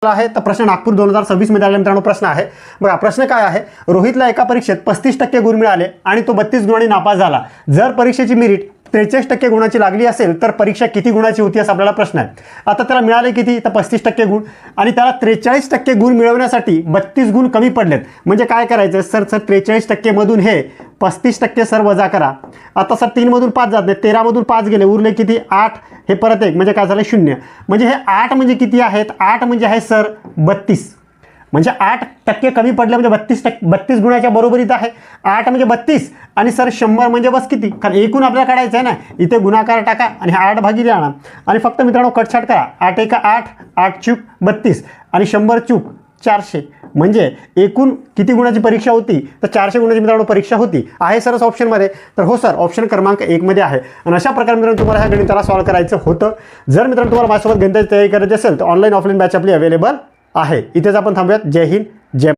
आहे तर प्रश्न नागपूर 2026 मध्ये आलेला मित्रांनो प्रश्न आहे बघा. प्रश्न काय आहे, रोहितला एका परीक्षेत 35% गुण मिळाले आणि तो 32 गुणांनी नापास झाला. जर परीक्षेची मेरिट 43% गुणाची लागली असेल तर परीक्षा किती गुणाची होती असा आपल्याला प्रश्न आहे. आता त्याला मिळाले किती तर 35% गुण आणि त्याला 43% गुण मिळवण्यासाठी 32 गुण कमी पडलेत. म्हणजे काय करायचं सर 43% मधून हे 35% सर वजा करा. आता सर 3 मधून 5 जात नाही, 13 मधून 5 गेले, उरले किती 8. हे परत एक म्हणजे काय झालं 0. म्हणजे हे 8 म्हणजे किती आहेत, 8 म्हणजे आहे सर 32. म्हणजे 8% कमी पडले म्हणजे 32 गुणाच्या बरोबरीत आहे. 8 म्हणजे 32 आणि सर 100 म्हणजे बस किती, कारण एकूण आपल्याला काढायचं आहे ना. इथे गुणाकार टाका आणि 8 भागिले आणा आणि फक्त मित्रांनो कटछाट करा. 8 एका 8, 8 चूक 32 आणि 100 चूक 400. म्हणजे एकूण किती गुणाची परीक्षा होती तर 400 गुणाची मित्रांनो परीक्षा होती. आहे सरच ऑप्शनमध्ये, तर हो सर ऑप्शन क्रमांक 1 मध्ये आहे. आणि अशा प्रकारे मित्रांनो तुम्हाला ह्या गणिताला सॉल्व्ह करायचं होतं. जर मित्रांनो तुम्हाला माझ्यासोबत गणिताची तयारी करायची असेल तर ऑनलाईन ऑफलाईन बॅच आपली अवेलेबल आहे. इथेच आपण थांबूयात. जय हिंद, जय